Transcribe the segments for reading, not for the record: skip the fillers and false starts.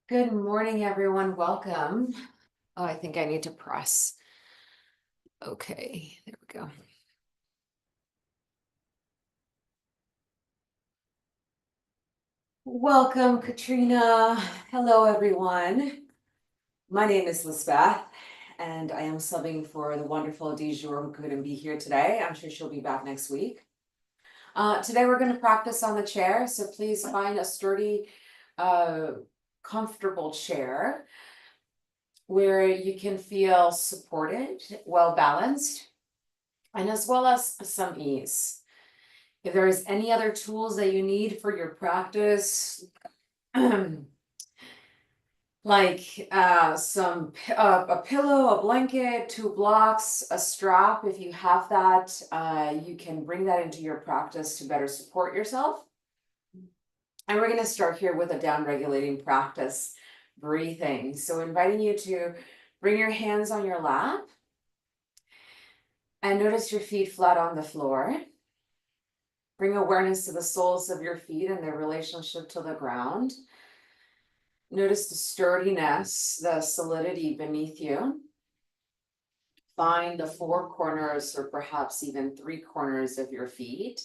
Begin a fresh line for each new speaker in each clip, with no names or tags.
Good morning, everyone. Welcome. Oh, I think I need to press. Okay, there we go. Welcome, Katrina. Hello, everyone. My name is Lisbeth, and I am subbing for the wonderful Dijur who couldn't be here today. I'm sure she'll be back next week. Today we're going to practice on the chair, so please find a sturdy, comfortable chair where you can feel supported, well balanced, and as well as some ease. If there's any other tools that you need for your practice, like a pillow, a blanket, 2 blocks, a strap, if you have that, you can bring that into your practice to better support yourself. And we're going to start here with a down regulating practice, breathing. So inviting you to bring your hands on your lap and notice your feet flat on the floor. Bring awareness to the soles of your feet and their relationship to the ground. Notice the sturdiness, the solidity beneath you. Find the 4 corners or perhaps even 3 corners of your feet.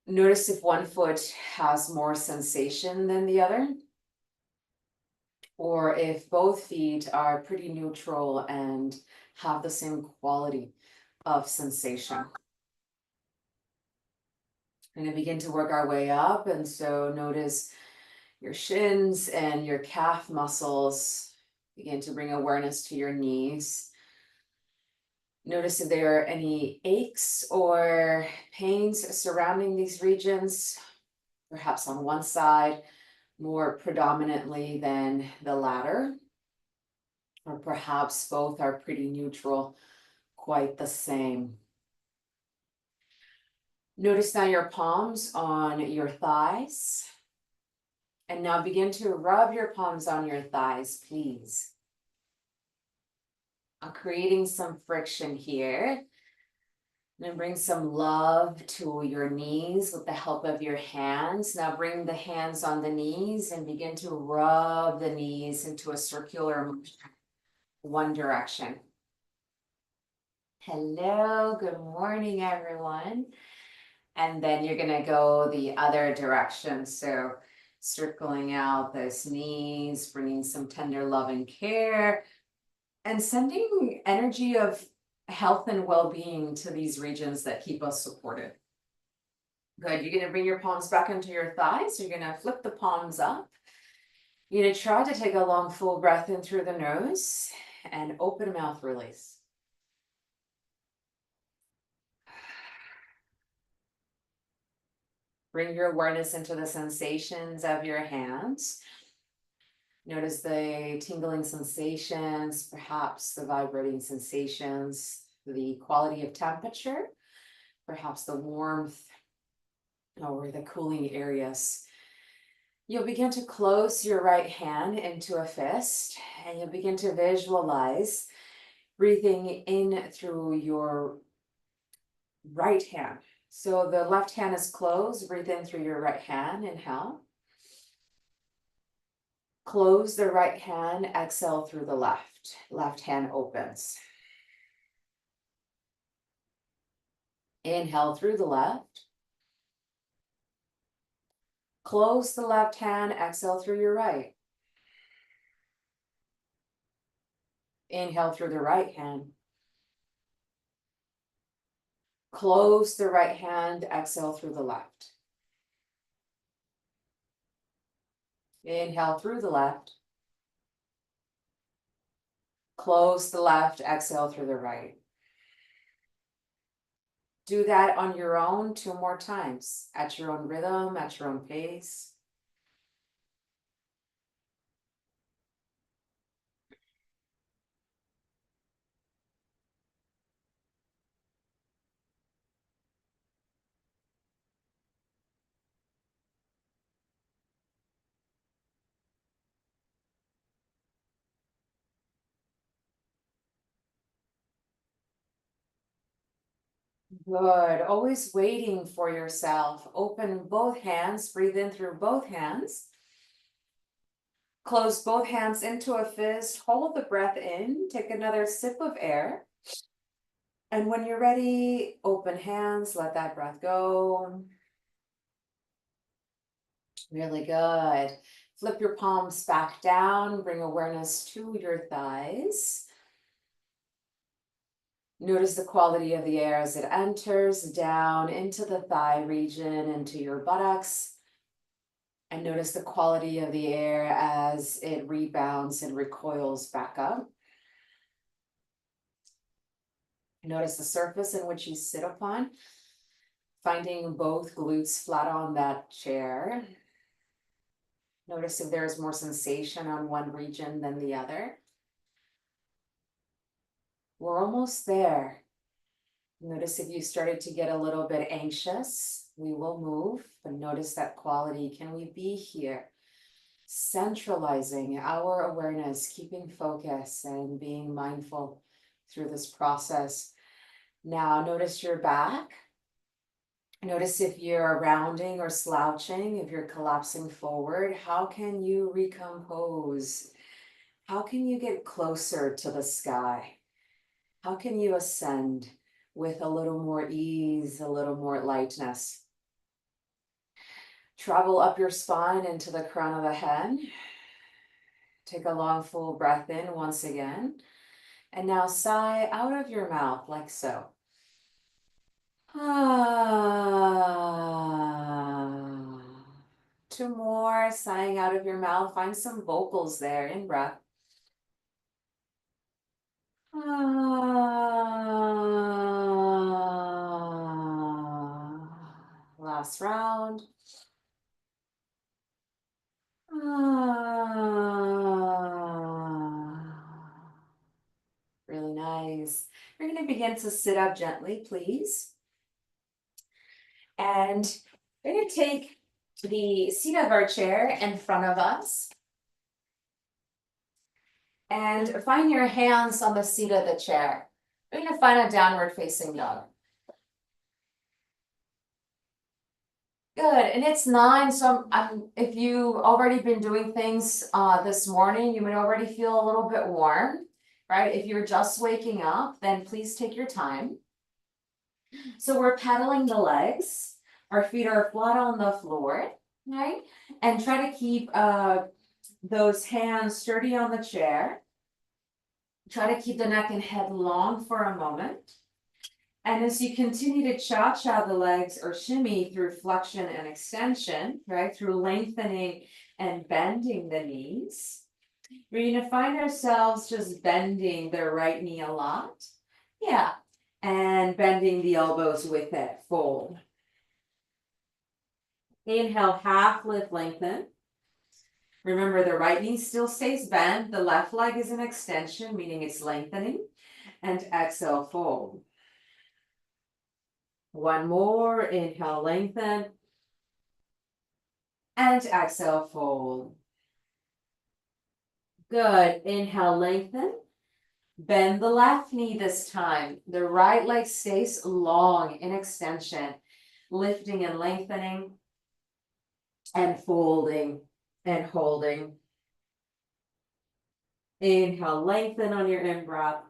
Notice if one foot has more sensation than the other, or if both feet are pretty neutral and have the same quality of sensation. We're going to begin to work our way up, and so notice your shins and your calf muscles. Begin to bring awareness to your knees. Notice if there are any aches or pains surrounding these regions, perhaps on one side more predominantly than the latter, or perhaps both are pretty neutral, quite the same. Notice now your palms on your thighs. And now begin to rub your palms on your thighs, please. I'm creating some friction here. And bring some love to your knees with the help of your hands. Now bring the hands on the knees and begin to rub the knees into a circular motion, one direction. Hello, good morning, everyone. And then you're gonna go the other direction. So circling out those knees, bringing some tender love and care, and sending energy of health and well-being to these regions that keep us supported. Good. You're going to bring your palms back into your thighs. You're going to flip the palms up. You're going to try to take a long, full breath in through the nose and open mouth release. Bring your awareness into the sensations of your hands. Notice the tingling sensations, perhaps the vibrating sensations, the quality of temperature, perhaps the warmth or the cooling areas. You'll begin to close your right hand into a fist, and you'll begin to visualize breathing in through your right hand. So the left hand is closed. Breathe in through your right hand. Inhale. Close the right hand. Exhale through the left. Left hand opens. Inhale through the left. Close the left hand. Exhale through your right. Inhale through the right hand. Close the right hand. Exhale through the left. Inhale through the left. Close the left. Exhale through the right. Do that on your own 2 more times, at your own rhythm, at your own pace. Good. Always waiting for yourself. Open both hands. Breathe in through both hands. Close both hands into a fist, hold the breath in, take another sip of air. And when you're ready, open hands, let that breath go. Really good. Flip your palms back down, bring awareness to your thighs. Notice the quality of the air as it enters down into the thigh region, into your buttocks. And notice the quality of the air as it rebounds and recoils back up. Notice the surface in which you sit upon, finding both glutes flat on that chair. Notice if there's more sensation on one region than the other. We're almost there. Notice if you started to get a little bit anxious, we will move, but notice that quality. Can we be here? Centralizing our awareness, keeping focus and being mindful through this process. Now notice your back. Notice if you're rounding or slouching, if you're collapsing forward, how can you recompose? How can you get closer to the sky? How can you ascend with a little more ease, a little more lightness? Travel up your spine into the crown of the head. Take a long, full breath in once again. And now sigh out of your mouth like so. Ah. Two more, sighing out of your mouth. Find some vocals there in breath. Ah. Last round. Ah. Really nice. We're going to begin to sit up gently, please. And we're going to take the seat of our chair in front of us. And find your hands on the seat of the chair. We're going to find a downward facing dog. Good, and it's 9, so if you've already been doing things this morning, you might already feel a little bit warm, right? If you're just waking up, then please take your time. So we're pedaling the legs, our feet are flat on the floor, right? And try to keep those hands sturdy on the chair. Try to keep the neck and head long for a moment. And as you continue to cha-cha the legs or shimmy through flexion and extension, right, through lengthening and bending the knees, we're going to find ourselves just bending the right knee a lot. Yeah, and bending the elbows with it, fold. Inhale, half lift, lengthen. Remember, the right knee still stays bent. The left leg is an extension, meaning it's lengthening. And exhale, fold. One more, inhale, lengthen. And exhale, fold. Good, inhale, lengthen. Bend the left knee this time. The right leg stays long in extension, lifting and lengthening, and folding and holding. Inhale, lengthen on your in-breath.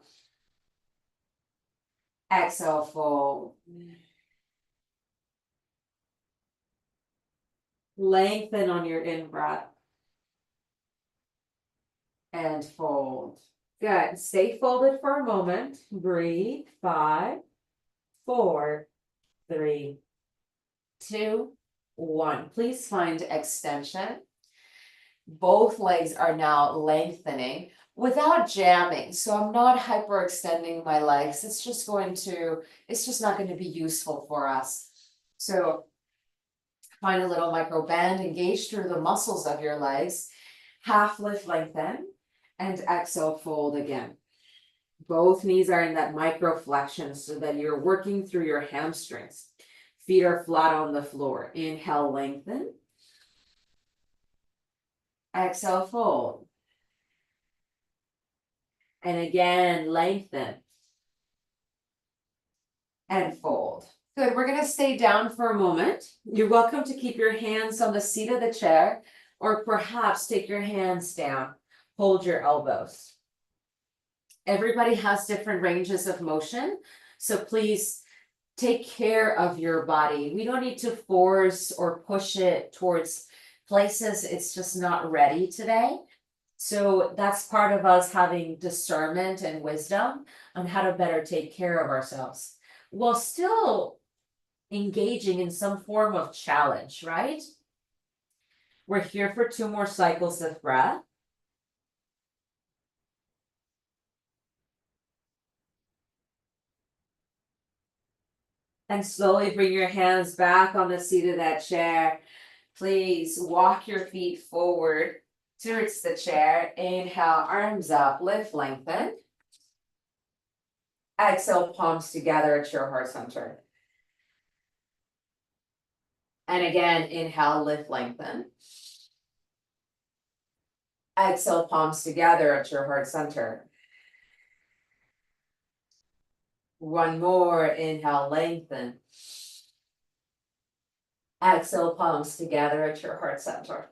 Exhale, fold. Lengthen on your in-breath. And fold. Good. Stay folded for a moment. Breathe. 5, 4, 3, 2, 1. Please find extension. Both legs are now lengthening without jamming. So I'm not hyperextending my legs. It's just not going to be useful for us. So find a little micro bend, engage through the muscles of your legs, half lift, lengthen, and exhale, fold again. Both knees are in that micro flexion so that you're working through your hamstrings. Feet are flat on the floor. Inhale, lengthen. Exhale, fold. And again, lengthen. And fold. Good, we're gonna stay down for a moment. You're welcome to keep your hands on the seat of the chair or perhaps take your hands down, hold your elbows. Everybody has different ranges of motion, so please take care of your body. We don't need to force or push it towards places it's just not ready today. So that's part of us having discernment and wisdom on how to better take care of ourselves while still engaging in some form of challenge, right? We're here for 2 more cycles of breath. And slowly bring your hands back on the seat of that chair. Please walk your feet forward towards the chair. Inhale, arms up, lift, lengthen. Exhale, palms together at your heart center. And again, inhale, lift, lengthen. Exhale, palms together at your heart center. One more, inhale, lengthen. Exhale, palms together at your heart center.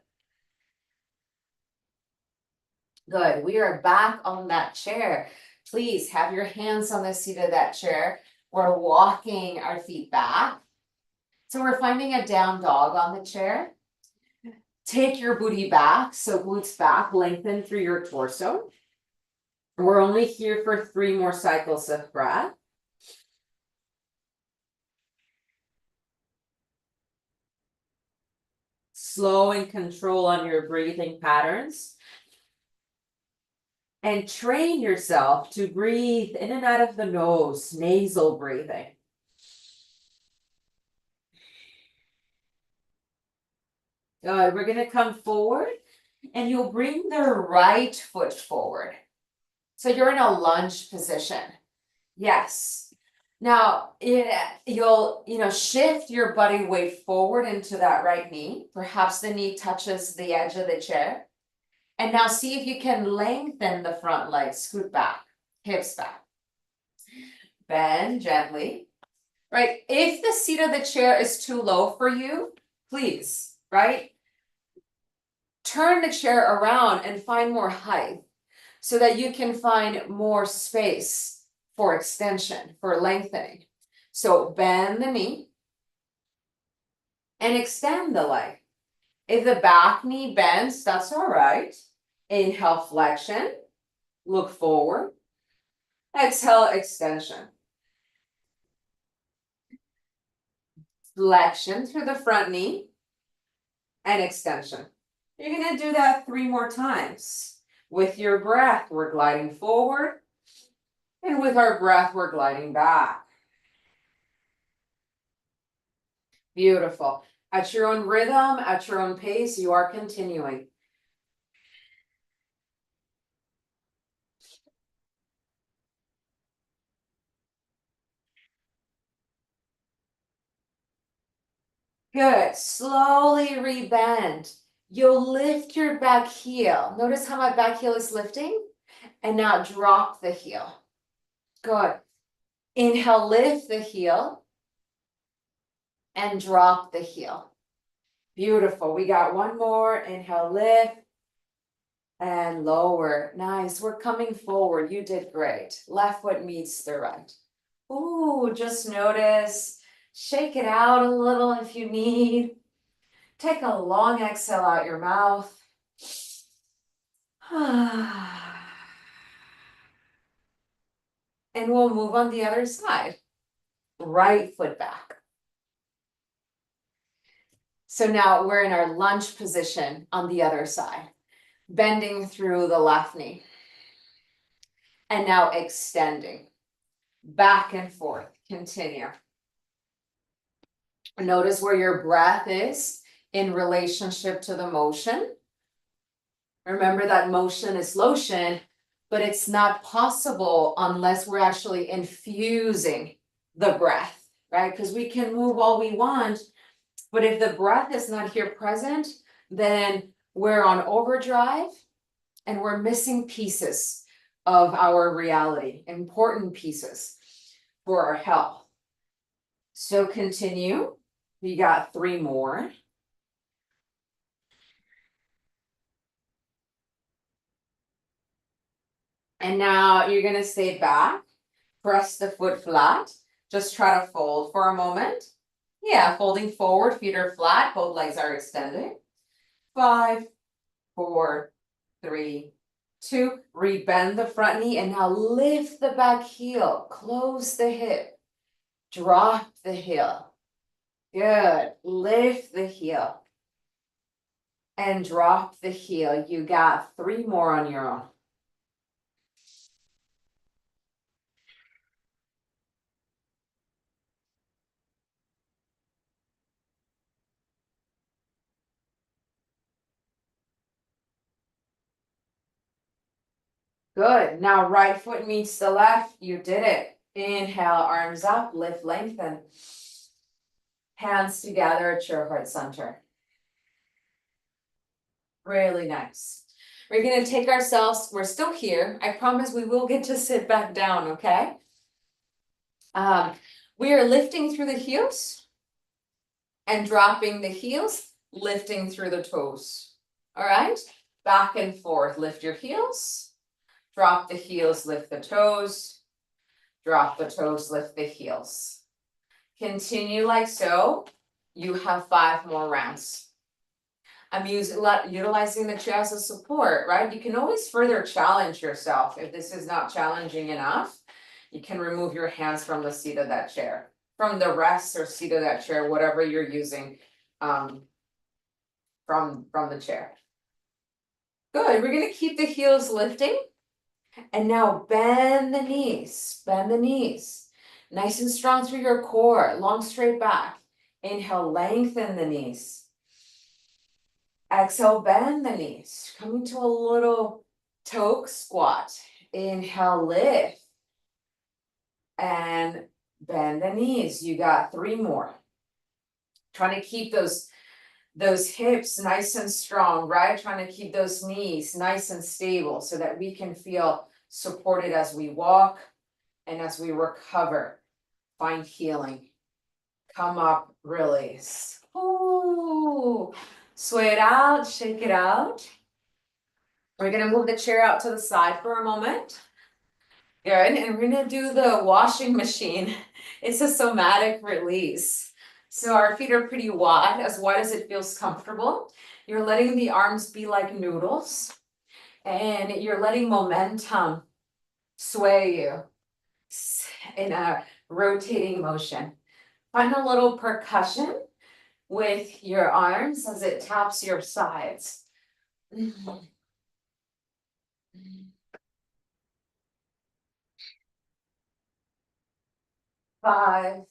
Good, we are back on that chair. Please have your hands on the seat of that chair. We're walking our feet back. So we're finding a down dog on the chair. Take your booty back, so glutes back, lengthen through your torso. We're only here for 3 more cycles of breath. Slow and control on your breathing patterns. And train yourself to breathe in and out of the nose, nasal breathing. Good, we're gonna come forward and you'll bring the right foot forward. So you're in a lunge position. Yes. Now, you'll shift your body weight forward into that right knee. Perhaps the knee touches the edge of the chair. And now see if you can lengthen the front leg, scoot back, hips back. Bend gently, right? If the seat of the chair is too low for you, please, right? Turn the chair around and find more height so that you can find more space for extension, for lengthening. So bend the knee and extend the leg. If the back knee bends, that's all right. Inhale, flexion, look forward. Exhale, extension. Flexion through the front knee and extension. You're gonna do that 3 more times. With your breath, we're gliding forward. And with our breath, we're gliding back. Beautiful. At your own rhythm, at your own pace, you are continuing. Good. Slowly rebend. You'll lift your back heel. Notice how my back heel is lifting? And now drop the heel. Good. Inhale, lift the heel. And drop the heel. Beautiful. We got one more. Inhale, lift. And lower. Nice. We're coming forward. You did great. Left foot meets the right. Ooh, just notice. Shake it out a little if you need. Take a long exhale out your mouth. And we'll move on the other side. Right foot back. So now we're in our lunge position on the other side. Bending through the left knee. And now extending. Back and forth. Continue. Notice where your breath is in relationship to the motion. Remember that motion is lotion, but it's not possible unless we're actually infusing the breath, right? Because we can move all we want, but if the breath is not here present, then we're on overdrive and we're missing pieces of our reality, important pieces for our health. So continue. We got 3 more. And now you're gonna stay back, press the foot flat, just try to fold for a moment. Yeah, folding forward, feet are flat, both legs are extended. 5, 4, 3, 2, rebend the front knee and now lift the back heel, close the hip, drop the heel. Good, lift the heel and drop the heel. You got 3 more on your own. Good, now right foot meets the left, you did it. Inhale, arms up, lift, lengthen. Hands together at your heart center. Really nice. We're gonna take ourselves, we're still here. I promise we will get to sit back down, okay? We are lifting through the heels and dropping the heels, lifting through the toes. All right, back and forth, lift your heels, drop the heels, lift the toes, drop the toes, lift the heels. Continue like so. You have 5 more rounds. I'm utilizing the chair as a support, right? You can always further challenge yourself. If this is not challenging enough, you can remove your hands from the seat of that chair, from the rest or seat of that chair, whatever you're using from the chair. Good, we're gonna keep the heels lifting. And now bend the knees, bend the knees. Nice and strong through your core, long straight back. Inhale, lengthen the knees. Exhale, bend the knees, coming to a little toe squat. Inhale, lift. And bend the knees. You got 3 more. Trying to keep those hips nice and strong, right? Trying to keep those knees nice and stable so that we can feel supported as we walk and as we recover. Find healing. Come up, release. Ooh. Sway it out, shake it out. We're gonna move the chair out to the side for a moment. Good, and we're gonna do the washing machine. It's a somatic release. So our feet are pretty wide as it feels comfortable. You're letting the arms be like noodles, and you're letting momentum sway you in a rotating motion. Find a little percussion with your arms as it taps your sides. 5,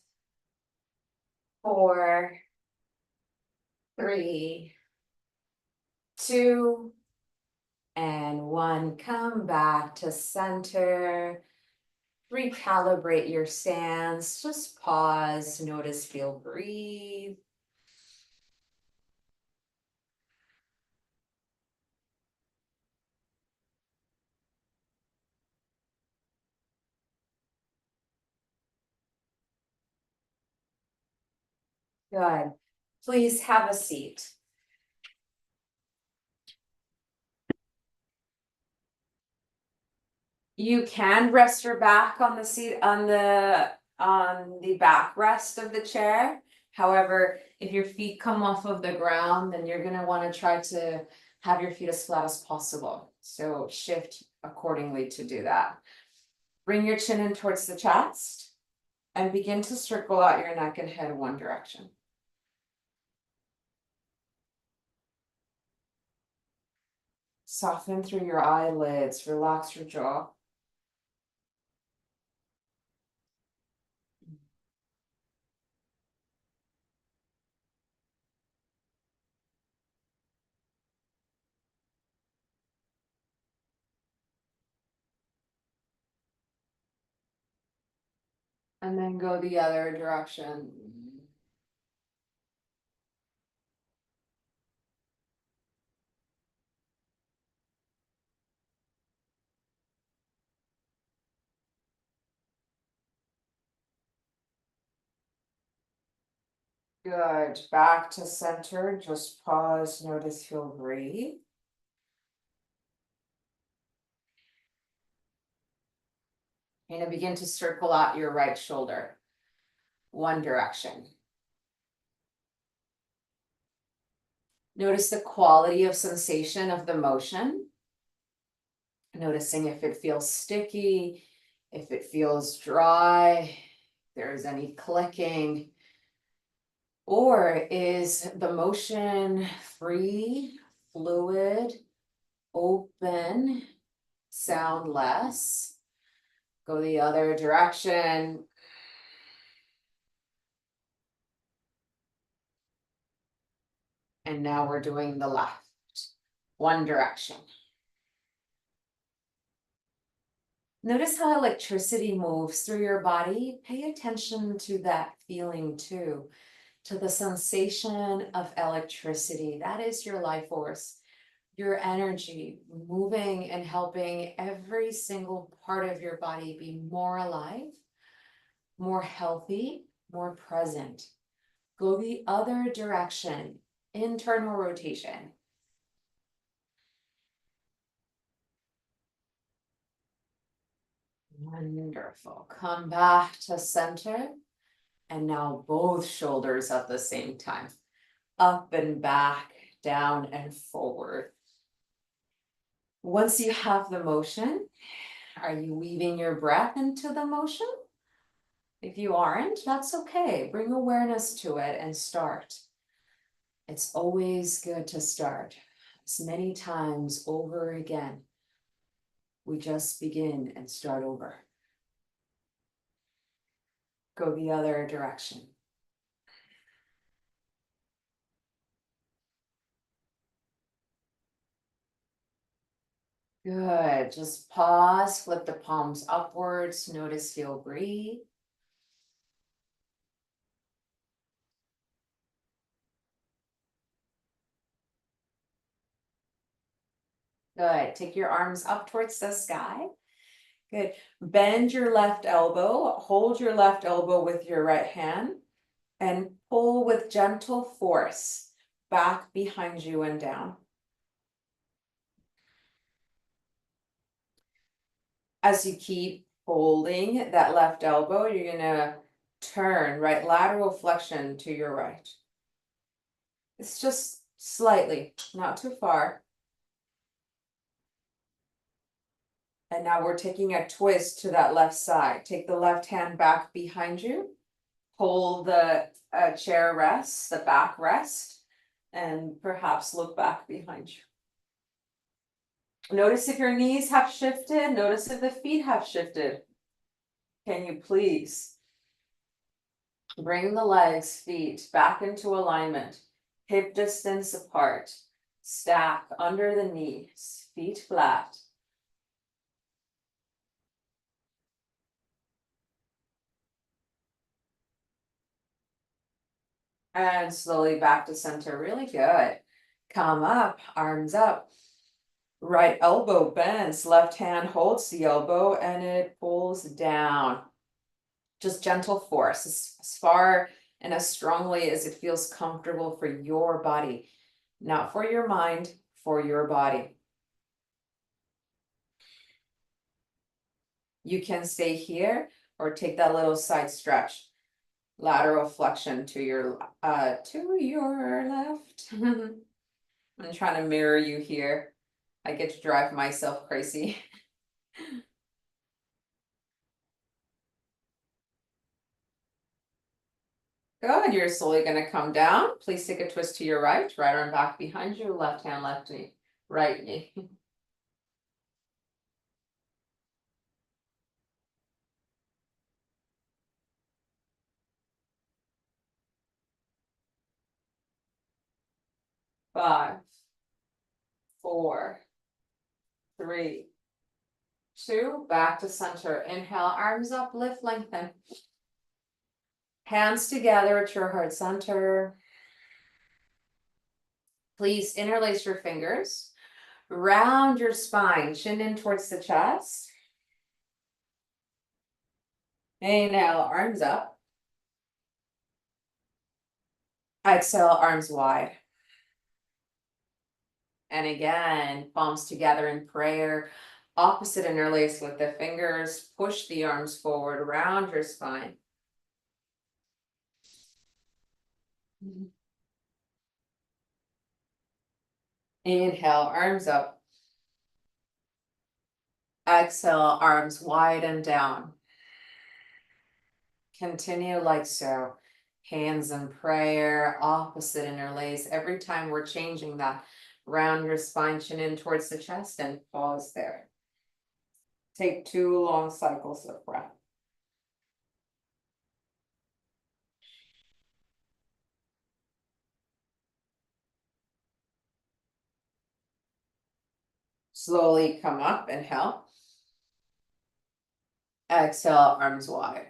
4, 3, 2, and 1. Come back to center. Recalibrate your stance. Just pause, notice, feel, breathe. Good. Please have a seat. You can rest your back on the seat on the backrest of the chair. However, if your feet come off of the ground, then you're gonna want to try to have your feet as flat as possible. So shift accordingly to do that. Bring your chin in towards the chest and begin to circle out your neck and head one direction. Soften through your eyelids, relax your jaw. And then go the other direction. Good. Back to center. Just pause, notice, feel, breathe. You're gonna begin to circle out your right shoulder, one direction. Notice the quality of sensation of the motion. Noticing if it feels sticky, if it feels dry, if there's any clicking, or is the motion free, fluid, open, soundless? Go the other direction. And now we're doing the left, one direction. Notice how electricity moves through your body. Pay attention to that feeling too, to the sensation of electricity. That is your life force, your energy moving and helping every single part of your body be more alive, more healthy, more present. Go the other direction, internal rotation. Wonderful. Come back to center. And now both shoulders at the same time. Up and back, down and forward. Once you have the motion, are you weaving your breath into the motion? If you aren't, that's okay. Bring awareness to it and start. It's always good to start. As many times over again. We just begin and start over. Go the other direction. Good. Just pause, flip the palms upwards. Notice, feel, breathe. Good. Take your arms up towards the sky. Good. Bend your left elbow. Hold your left elbow with your right hand and pull with gentle force back behind you and down. As you keep holding that left elbow, you're going to turn right lateral flexion to your right. It's just slightly, not too far. And now we're taking a twist to that left side. Take the left hand back behind you. Hold the chair rest, the back rest, and perhaps look back behind you. Notice if your knees have shifted. Notice if the feet have shifted. Can you please bring the legs, feet back into alignment, hip distance apart, stack under the knees, feet flat. And slowly back to center. Really good. Come up, arms up. Right elbow bends, left hand holds the elbow and it pulls down. Just gentle force, as far and as strongly as it feels comfortable for your body. Not for your mind, for your body. You can stay here or take that little side stretch. Lateral flexion to your left. I'm trying to mirror you here. I get to drive myself crazy. Good, you're slowly gonna come down. Please take a twist to your right, right arm back behind you, left hand, left knee, right knee. Five, four, three, two, back to center. Inhale, arms up, lift, lengthen. Hands together at your heart center. Please interlace your fingers. Round your spine, chin in towards the chest. Inhale, arms up. Exhale, arms wide. And again, palms together in prayer. Opposite interlace with the fingers, push the arms forward, round your spine. Inhale, arms up. Exhale, arms wide and down. Continue like so. Hands in prayer, opposite interlace. Every time we're changing that, round your spine, chin in towards the chest, and pause there. Take 2 long cycles of breath. Slowly come up, inhale. Exhale, arms wide.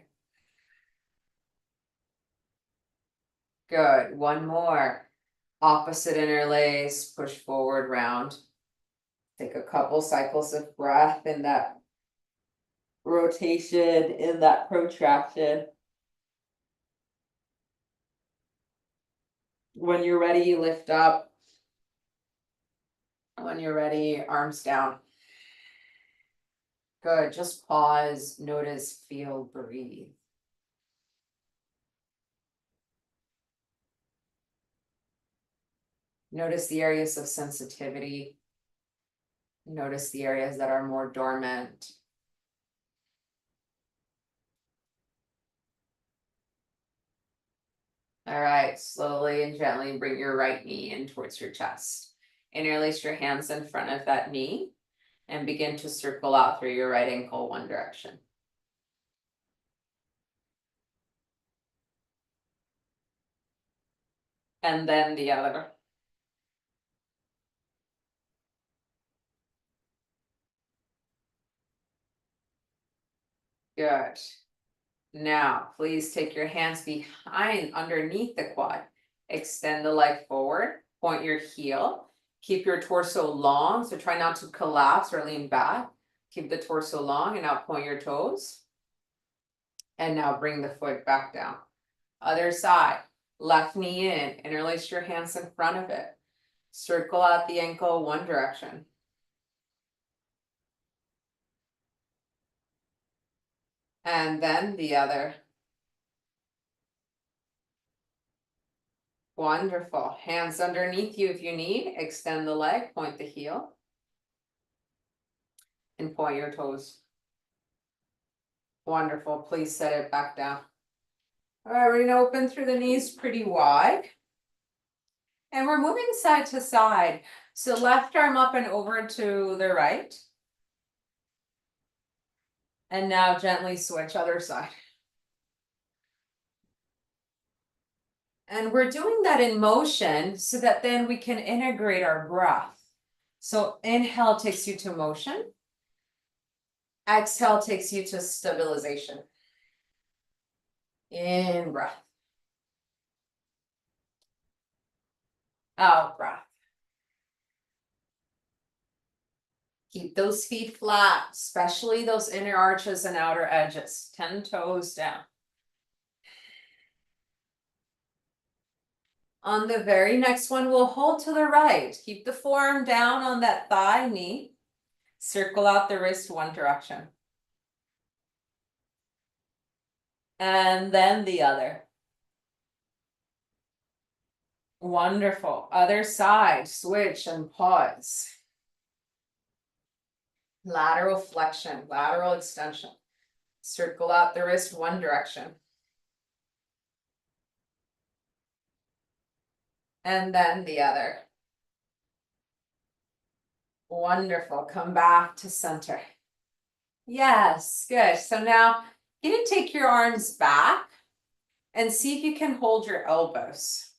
Good, one more. Opposite interlace, push forward, round. Take a couple cycles of breath in that rotation, in that protraction. When you're ready, you lift up. When you're ready, arms down. Good, just pause, notice, feel, breathe. Notice the areas of sensitivity. Notice the areas that are more dormant. All right, slowly and gently bring your right knee in towards your chest. Interlace your hands in front of that knee and begin to circle out through your right ankle one direction. And then the other. Good. Now, please take your hands behind, underneath the quad. Extend the leg forward, point your heel. Keep your torso long, so try not to collapse or lean back. Keep the torso long and now point your toes. And now bring the foot back down. Other side, left knee in, interlace your hands in front of it. Circle out the ankle one direction. And then the other. Wonderful. Hands underneath you if you need. Extend the leg, point the heel. And point your toes. Wonderful. Please set it back down. All right, we're going to open through the knees pretty wide. And we're moving side to side. So left arm up and over to the right. And now gently switch other side. And we're doing that in motion so that then we can integrate our breath. So inhale takes you to motion. Exhale takes you to stabilization. In breath. Out breath. Keep those feet flat, especially those inner arches and outer edges. 10 toes down. On the very next one, we'll hold to the right. Keep the forearm down on that thigh, knee. Circle out the wrist one direction. And then the other. Wonderful. Other side, switch and pause. Lateral flexion, lateral extension. Circle out the wrist one direction. And then the other. Wonderful. Come back to center. Yes, good. So now you can take your arms back and see if you can hold your elbows.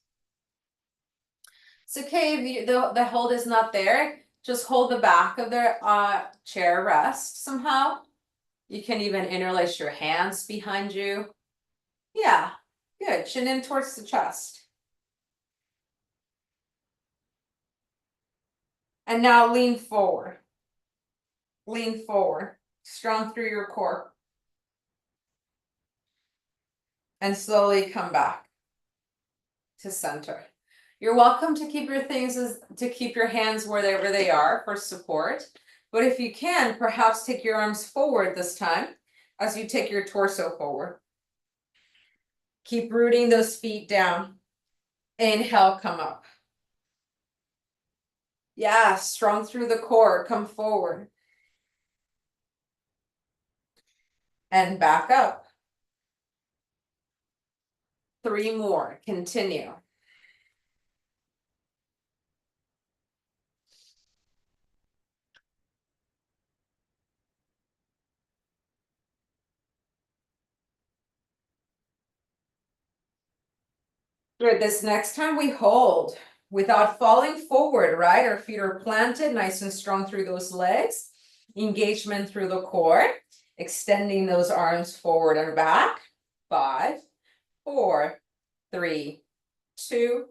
It's okay if the hold is not there. Just hold the back of the chair rest somehow. You can even interlace your hands behind you. Yeah, good. Chin in towards the chest. And now lean forward. Lean forward. Strong through your core. And slowly come back to center. You're welcome to keep your hands wherever they are for support. But if you can, perhaps take your arms forward this time as you take your torso forward. Keep rooting those feet down. Inhale, come up. Yeah, strong through the core, come forward. And back up. 3 more, continue. Good, this next time we hold without falling forward, right? Our feet are planted nice and strong through those legs. Engagement through the core, extending those arms forward and back. 5, 4, 3, 2,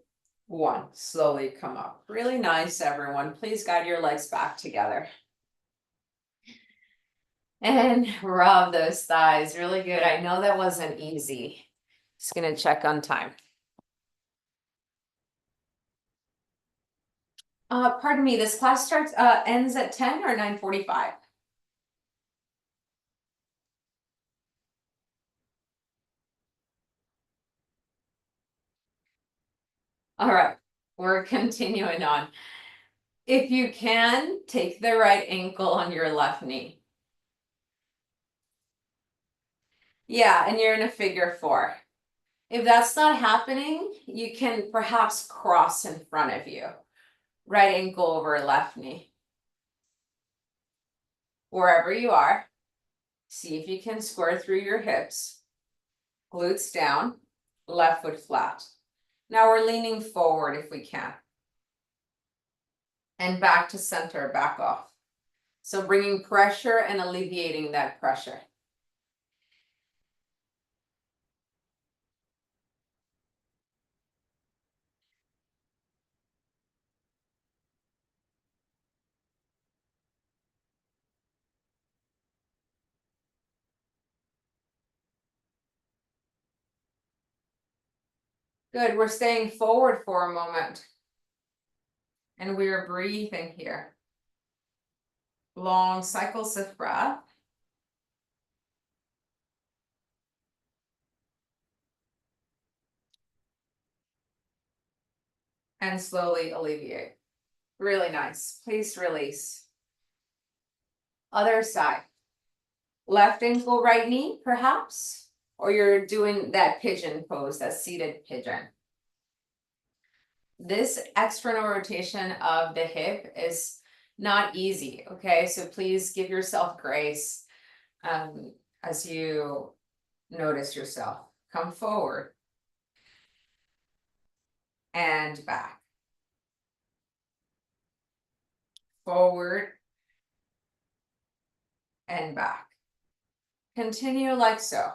1. Slowly come up. Really nice, everyone. Please guide your legs back together. And rub those thighs. Really good. I know that wasn't easy. Just gonna check on time. Pardon me, this class ends at 10 or 9:45? All right, we're continuing on. If you can, take the right ankle on your left knee. Yeah, and you're in a figure 4. If that's not happening, you can perhaps cross in front of you. Right ankle over left knee. Wherever you are, see if you can square through your hips. Glutes down, left foot flat. Now we're leaning forward if we can. And back to center, back off. So bringing pressure and alleviating that pressure. Good, we're staying forward for a moment. And we are breathing here. Long cycles of breath. And slowly alleviate. Really nice. Please release. Other side. Left ankle, right knee, perhaps? Or you're doing that pigeon pose, that seated pigeon. This external rotation of the hip is not easy, okay? So please give yourself grace as you notice yourself. Come forward and back. Forward and back. Continue like so.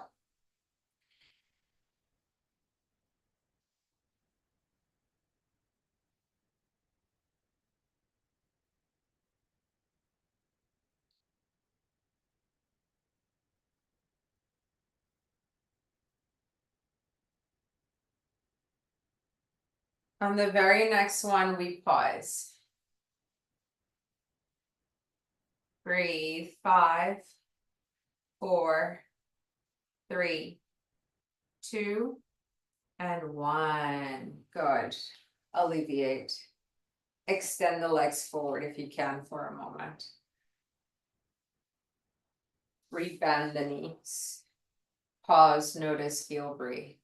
On the very next one, we pause. Breathe. 5, 4, 3, 2, and 1. Good. Alleviate. Extend the legs forward if you can for a moment. Rebend the knees. Pause, notice, feel, breathe.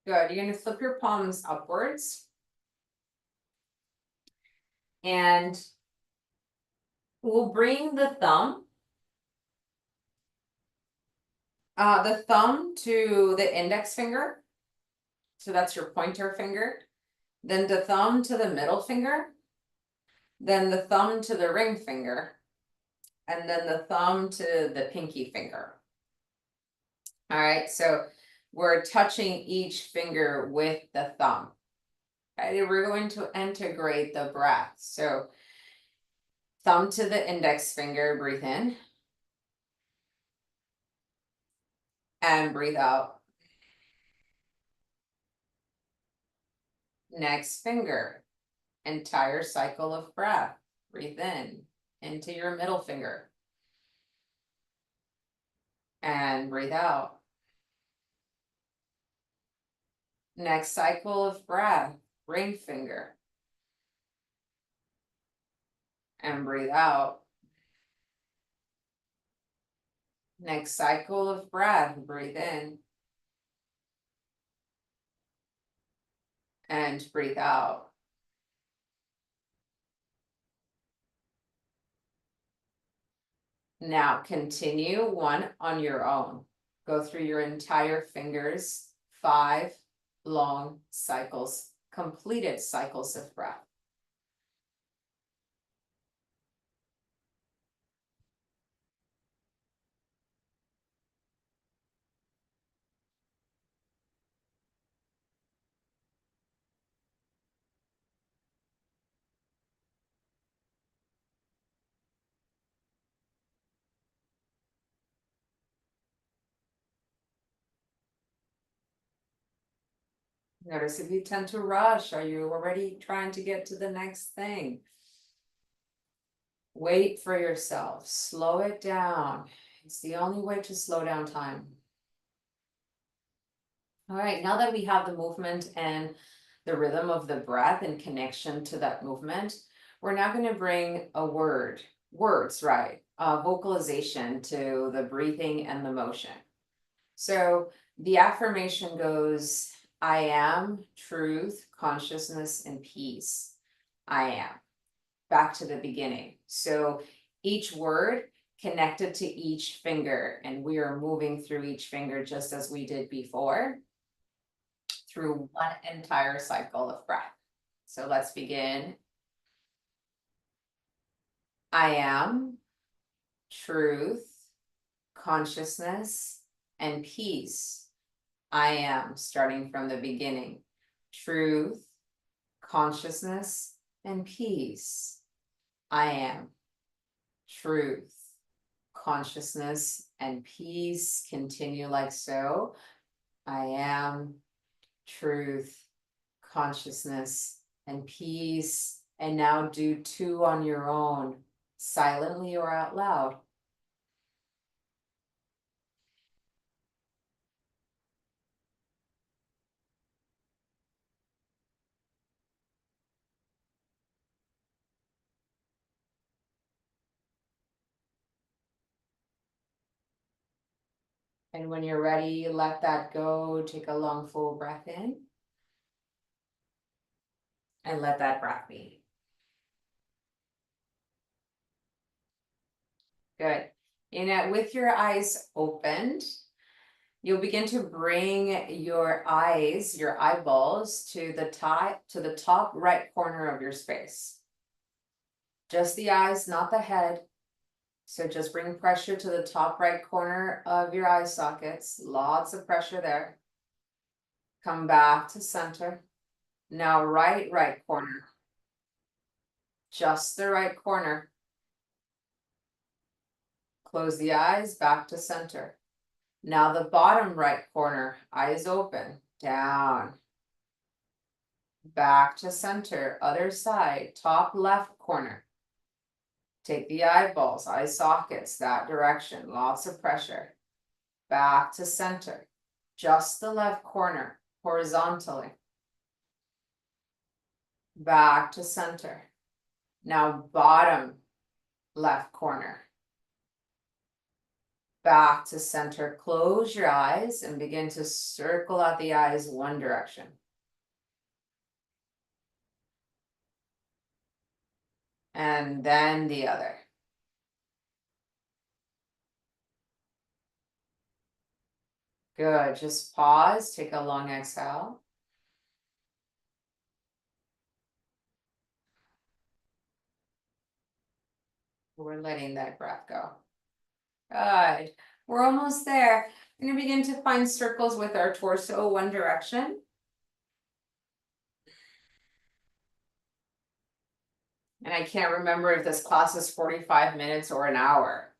Good. You're going to flip your palms upwards. And we'll bring the thumb to the index finger. So that's your pointer finger. Then the thumb to the middle finger. Then the thumb to the ring finger. And then the thumb to the pinky finger. All right, so we're touching each finger with the thumb. Okay, we're going to integrate the breath. So thumb to the index finger, breathe in. And breathe out. Next finger, entire cycle of breath. Breathe in into your middle finger. And breathe out. Next cycle of breath, ring finger. And breathe out. Next cycle of breath, breathe in. And breathe out. Now continue one on your own. Go through your entire fingers, 5 long cycles, completed cycles of breath. Notice if you tend to rush, are you already trying to get to the next thing? Wait for yourself, slow it down. It's the only way to slow down time. All right, now that we have the movement and the rhythm of the breath in connection to that movement, we're now going to bring a words, right? Vocalization to the breathing and the motion. So the affirmation goes, I am truth, consciousness, and peace. I am. Back to the beginning. So each word connected to each finger, and we are moving through each finger just as we did before, through one entire cycle of breath. So let's begin. I am truth, consciousness, and peace. I am, starting from the beginning, truth, consciousness, and peace. I am truth, consciousness, and peace. Continue like so. I am truth, consciousness, and peace. And now do 2 on your own, silently or out loud. And when you're ready, let that go. Take a long, full breath in. And let that breath be. Good. And with your eyes opened, you'll begin to bring your eyes, your eyeballs, to the top right corner of your space. Just the eyes, not the head. So just bring pressure to the top right corner of your eye sockets. Lots of pressure there. Come back to center. Now right corner. Just the right corner. Close the eyes, back to center. Now the bottom right corner, eyes open, down. Back to center, other side, top left corner. Take the eyeballs, eye sockets, that direction, lots of pressure. Back to center, just the left corner, horizontally. Back to center. Now bottom left corner. Back to center, close your eyes and begin to circle out the eyes one direction. And then the other. Good, just pause, take a long exhale. We're letting that breath go. Good, we're almost there. We're gonna begin to find circles with our torso one direction. And I can't remember if this class is 45 minutes or an hour.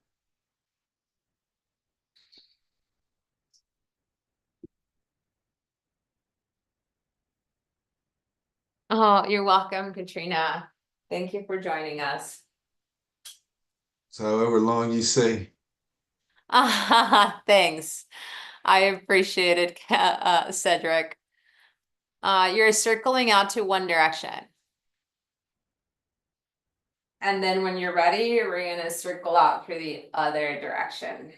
Oh, you're welcome, Katrina. Thank you for joining us.
So however long you say.
Thanks. I appreciate it, Cedric. You're circling out to one direction. And then when you're ready, we're gonna circle out through the other direction.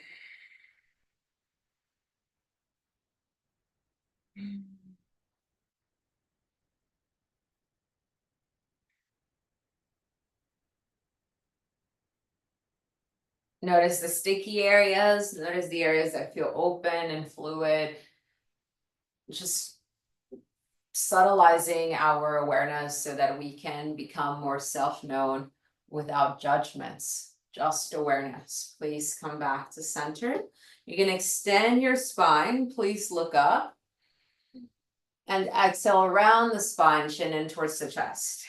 Notice the sticky areas, notice the areas that feel open and fluid. Just subtilizing our awareness so that we can become more self-known without judgments, just awareness. Please come back to center. You can extend your spine, please look up. And exhale around the spine, chin in towards the chest.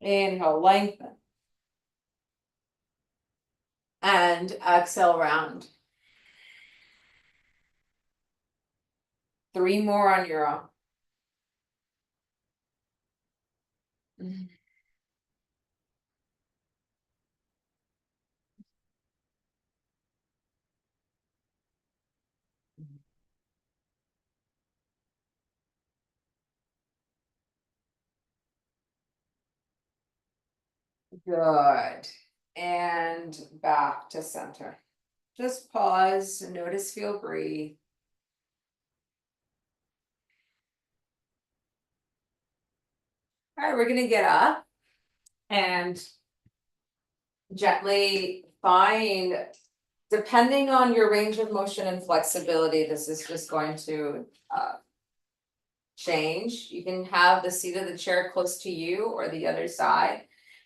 Inhale, lengthen. And exhale round. 3 more on your own. Good. And back to center. Just pause, notice, feel, breathe. All right, we're gonna get up and gently find, depending on your range of motion and flexibility, this is just going to change. You can have the seat of the chair close to you or the other side.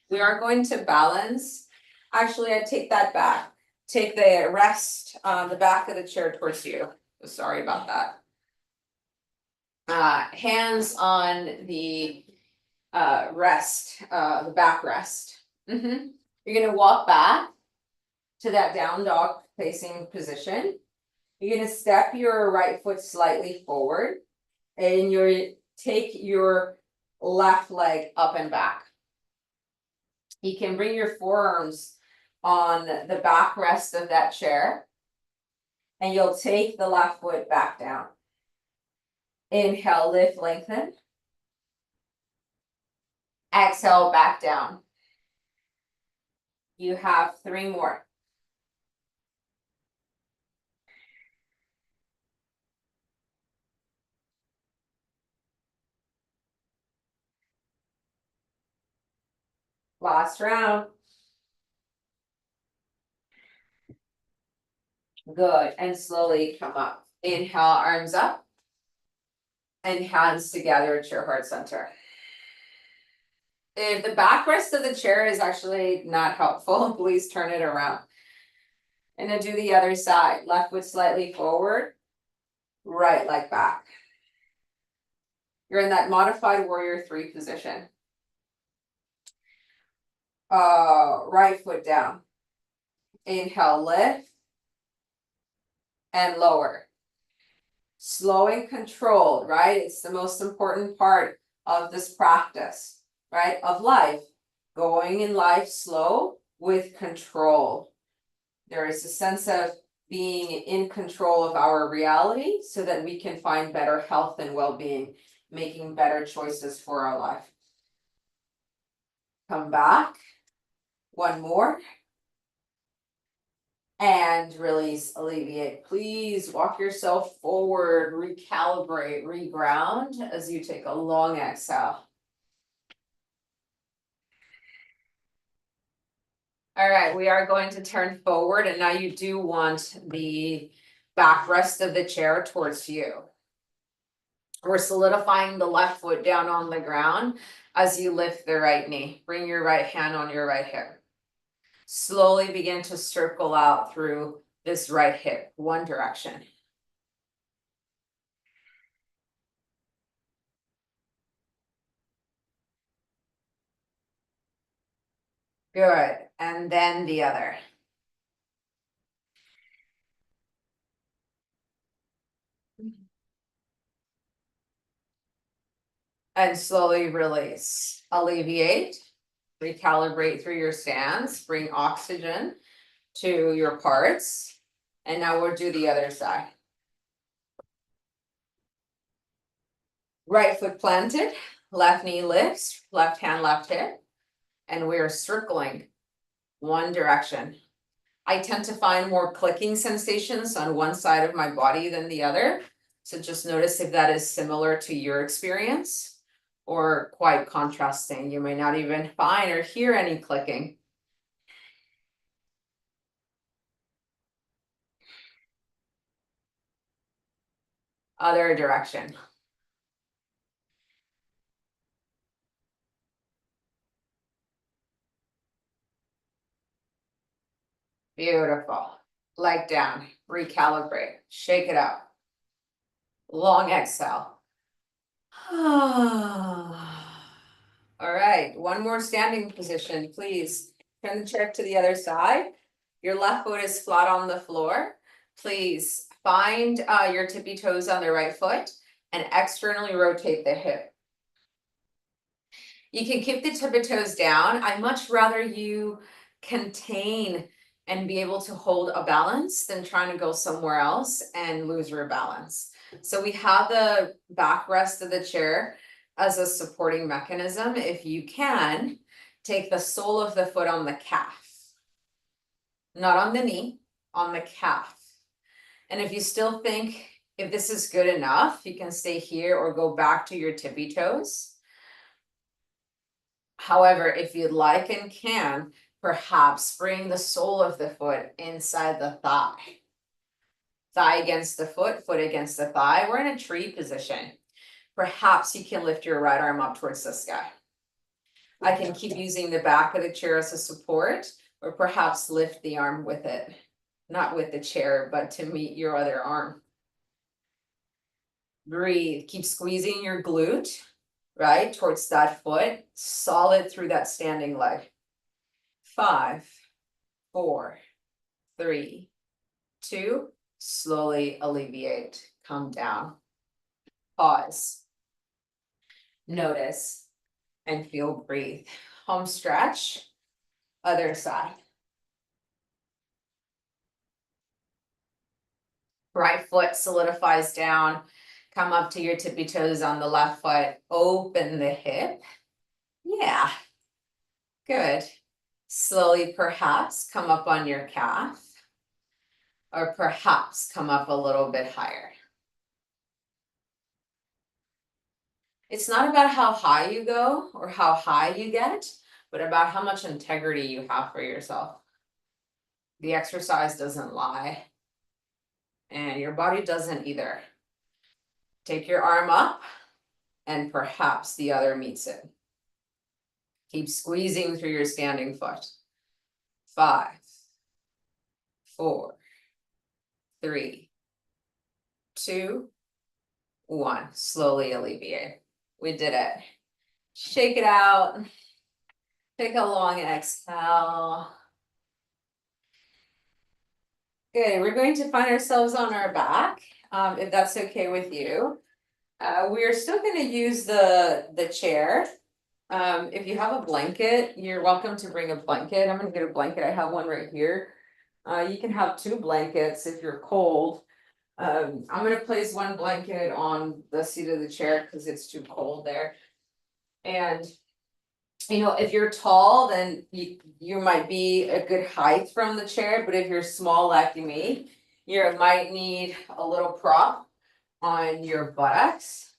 We are going to balance. Actually, I take that back. Take the rest on the back of the chair towards you. Sorry about that. Hands on the rest, the back rest. You're gonna walk back to that down dog facing position. You're gonna step your right foot slightly forward and you're take your left leg up and back. You can bring your forearms on the backrest of that chair and you'll take the left foot back down. Inhale, lift, lengthen. Exhale, back down. You have 3 more. Last round. Good, and slowly come up. Inhale, arms up. And hands together at your heart center. If the backrest of the chair is actually not helpful, please turn it around. And then do the other side. Left foot slightly forward, right leg back. You're in that modified warrior 3 position. Right foot down. Inhale, lift. And lower. Slow and controlled, right? It's the most important part of this practice, right? Of life. Going in life slow with control. There is a sense of being in control of our reality so that we can find better health and well-being, making better choices for our life. Come back. 1 more. And release, alleviate. Please walk yourself forward, recalibrate, reground as you take a long exhale. All right, we are going to turn forward and now you do want the backrest of the chair towards you. We're solidifying the left foot down on the ground as you lift the right knee. Bring your right hand on your right hip. Slowly begin to circle out through this right hip, one direction. Good, and then the other. And slowly release, alleviate, recalibrate through your stance, bring oxygen to your parts. And now we'll do the other side. Right foot planted, left knee lifts, left hand, left hip. And we're circling one direction. I tend to find more clicking sensations on one side of my body than the other. So just notice if that is similar to your experience or quite contrasting. You may not even find or hear any clicking. Other direction. Beautiful. Leg down, recalibrate, shake it out. Long exhale. All right, one more standing position, please. Turn the chair to the other side. Your left foot is flat on the floor. Please find your tippy toes on the right foot and externally rotate the hip. You can keep the tippy toes down. I'd much rather you contain and be able to hold a balance than trying to go somewhere else and lose your balance. So we have the backrest of the chair as a supporting mechanism. If you can, take the sole of the foot on the calf, not on the knee, on the calf. And if you still think if this is good enough, you can stay here or go back to your tippy toes. However, if you'd like and can, perhaps bring the sole of the foot inside the thigh. Thigh against the foot, foot against the thigh. We're in a tree position. Perhaps you can lift your right arm up towards the sky. I can keep using the back of the chair as a support, or perhaps lift the arm with it. Not with the chair, but to meet your other arm. Breathe, keep squeezing your glute, right, towards that foot, solid through that standing leg. 5, 4, 3, 2, slowly alleviate, come down, pause, notice, and feel breathe. Home stretch, other side. Right foot solidifies down, come up to your tippy toes on the left foot, open the hip. Yeah, good. Slowly perhaps come up on your calf, or perhaps come up a little bit higher. It's not about how high you go or how high you get, but about how much integrity you have for yourself. The exercise doesn't lie, and your body doesn't either. Take your arm up, and perhaps the other meets it. Keep squeezing through your standing foot. 5, 4, 3, 2, 1. Slowly alleviate. We did it. Shake it out. Take a long exhale. Good. We're going to find ourselves on our back, if that's okay with you. We're still going to use the chair. If you have a blanket, you're welcome to bring a blanket. I'm going to get a blanket. I have one right here. You can have 2 blankets if you're cold. I'm going to place one blanket on the seat of the chair because it's too cold there. And you know, if you're tall, then you might be a good height from the chair, but if you're small like me, you might need a little prop on your buttocks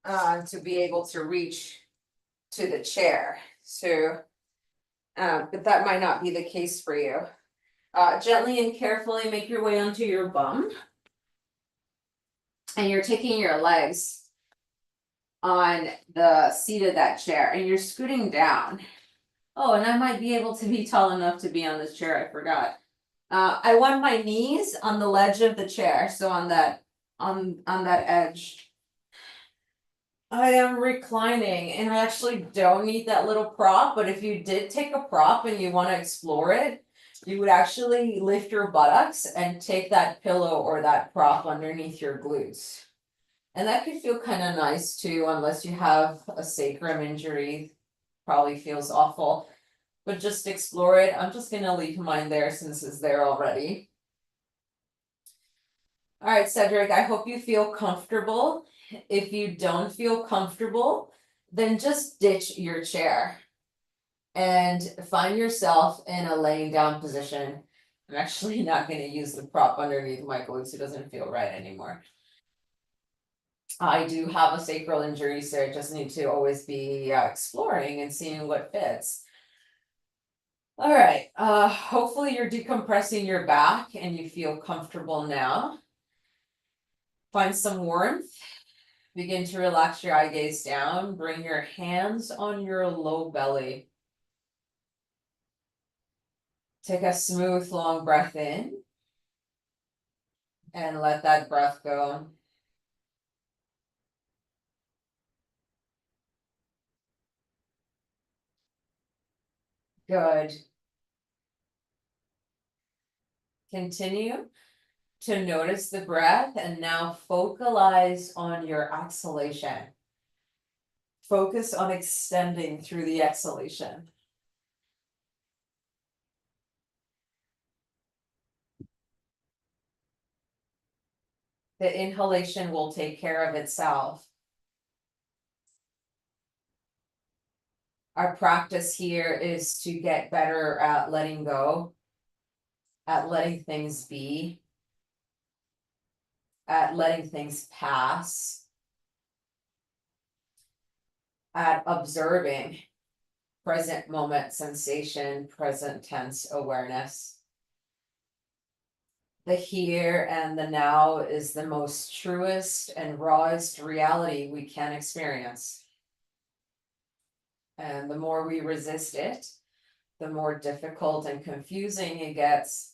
to be able to reach to the chair. So, but that might not be the case for you. Gently and carefully make your way onto your bum. And you're taking your legs on the seat of that chair and you're scooting down. Oh, and I might be able to be tall enough to be on this chair, I forgot. I want my knees on the ledge of the chair, so on that edge. I am reclining and I actually don't need that little prop, but if you did take a prop and you want to explore it, you would actually lift your buttocks and take that pillow or that prop underneath your glutes. And that could feel kind of nice too, unless you have a sacrum injury, probably feels awful. But just explore it. I'm just gonna leave mine there since it's there already. All right, Cedric, I hope you feel comfortable. If you don't feel comfortable, then just ditch your chair and find yourself in a laying down position. I'm actually not gonna use the prop underneath my glutes. It doesn't feel right anymore. I do have a sacral injury, so I just need to always be exploring and seeing what fits. All right, hopefully you're decompressing your back and you feel comfortable now. Find some warmth. Begin to relax your eye gaze down. Bring your hands on your low belly. Take a smooth, long breath in and let that breath go. Good. Continue to notice the breath and now focalize on your exhalation. Focus on extending through the exhalation. The inhalation will take care of itself. Our practice here is to get better at letting go, at letting things be, at letting things pass, at observing present moment sensation, present tense awareness. The here and the now is the most truest and rawest reality we can experience. And the more we resist it, the more difficult and confusing it gets.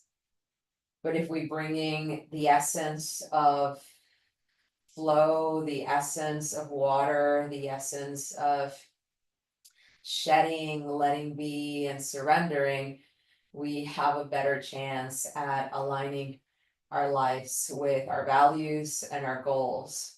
But if we bringing the essence of flow, the essence of water, the essence of shedding, letting be, and surrendering, we have a better chance at aligning our lives with our values and our goals.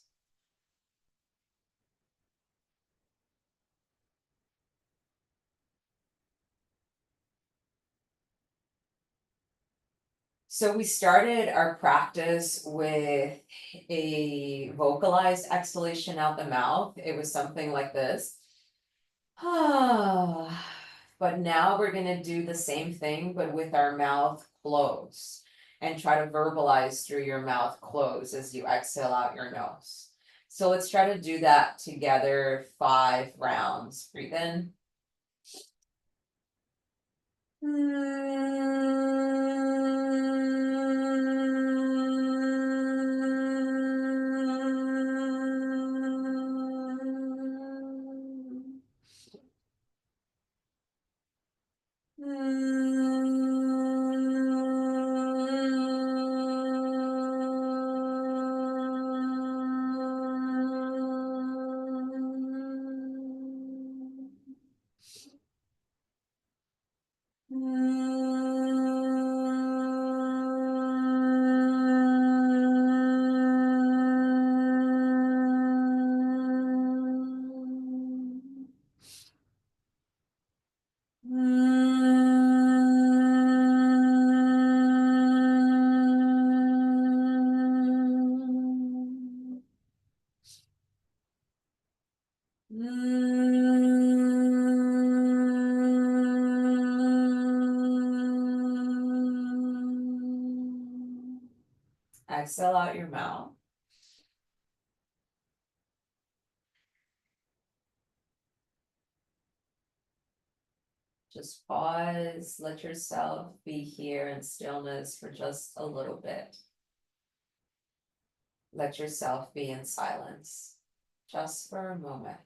So we started our practice with a vocalized exhalation out the mouth. It was something like this. But now we're gonna do the same thing, but with our mouth closed. And try to verbalize through your mouth closed as you exhale out your nose. So let's try to do that together 5 rounds. Breathe in. Exhale out your mouth. Just pause, let yourself be here in stillness for just a little bit. Let yourself be in silence, just for a moment.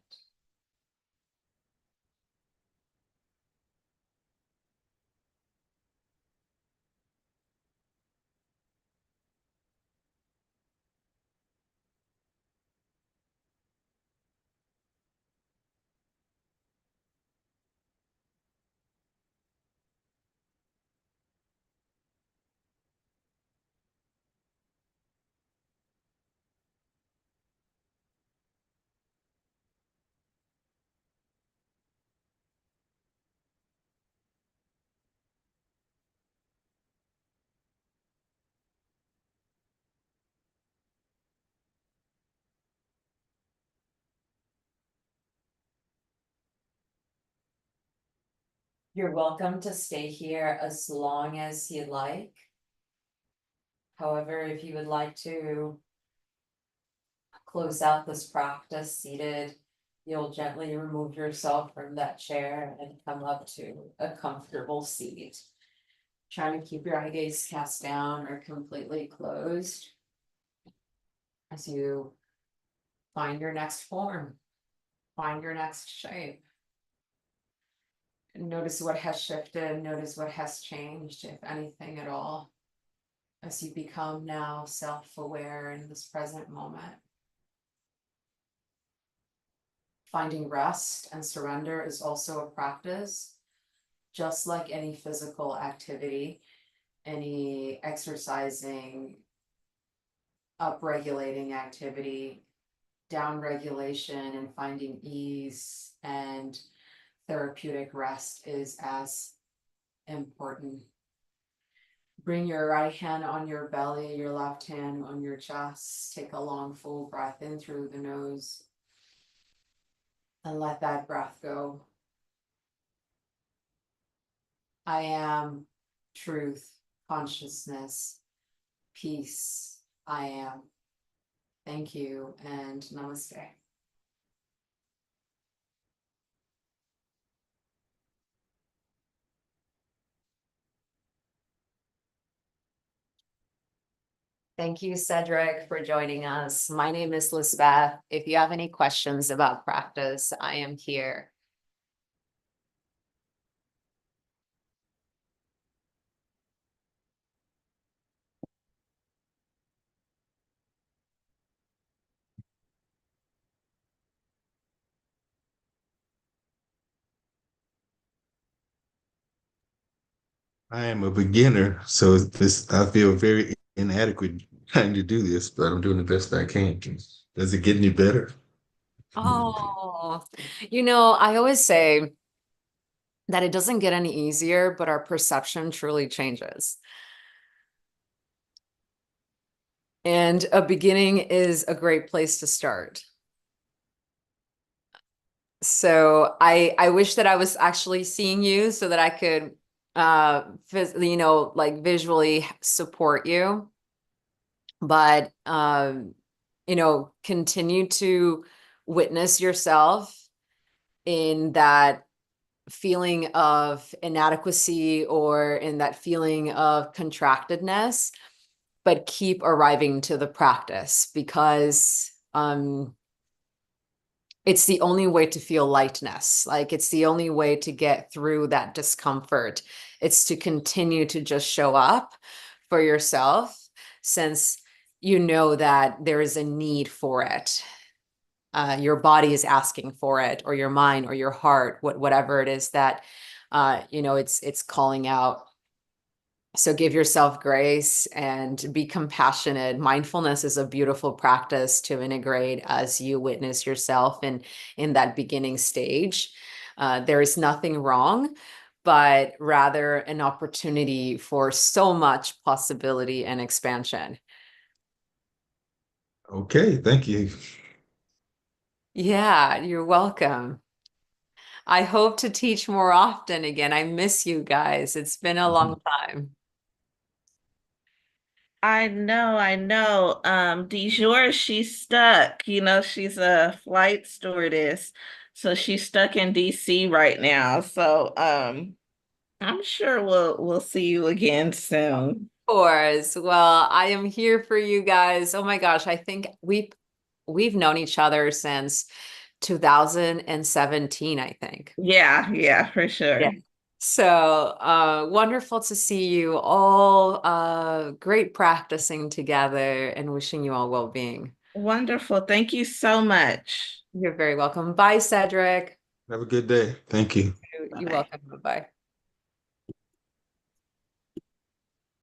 You're welcome to stay here as long as you'd like. However, if you would like to close out this practice seated, you'll gently remove yourself from that chair and come up to a comfortable seat. Try to keep your eye gaze cast down or completely closed as you find your next form, find your next shape. Notice what has shifted, notice what has changed, if anything at all, as you become now self-aware in this present moment. Finding rest and surrender is also a practice, just like any physical activity, any exercising, upregulating activity, downregulation and finding ease and therapeutic rest is as important. Bring your right hand on your belly, your left hand on your chest. Take a long, full breath in through the nose and let that breath go. I am truth, consciousness, peace. I am. Thank you and namaste. Thank you, Cedric, for joining us. My name is Lisbeth. If you have any questions about practice, I am here.
I am a beginner, so this I feel very inadequate trying to do this, but I'm doing the best I can. Does it get any better?
Oh, I always say that it doesn't get any easier, but our perception truly changes. And a beginning is a great place to start. So I wish that I was actually seeing you so that I could like visually support you. But continue to witness yourself in that feeling of inadequacy or in that feeling of contractedness, but keep arriving to the practice because it's the only way to feel lightness. Like it's the only way to get through that discomfort. It's to continue to just show up for yourself since you know that there is a need for it. Your body is asking for it, or your mind, or your heart, whatever it is that it's calling out. So give yourself grace and be compassionate. Mindfulness is a beautiful practice to integrate as you witness yourself in that beginning stage. There is nothing wrong, but rather an opportunity for so much possibility and expansion.
Okay, thank you.
Yeah, you're welcome. I hope to teach more often again. I miss you guys. It's been a long time.
I know, I know. Dijor, she's stuck. She's a flight stewardess. So she's stuck in DC right now. So I'm sure we'll see you again soon.
Of course. Well, I am here for you guys. Oh my gosh, I think we've known each other since 2017, I think.
Yeah, yeah, for
Yeah.
sure.
So, wonderful to see you all. Great practicing together and wishing you all well-being.
Wonderful. Thank you so much.
You're very welcome. Bye, Cedric.
Have a good day. Thank you.
You're
Bye-bye.
welcome. Bye-bye.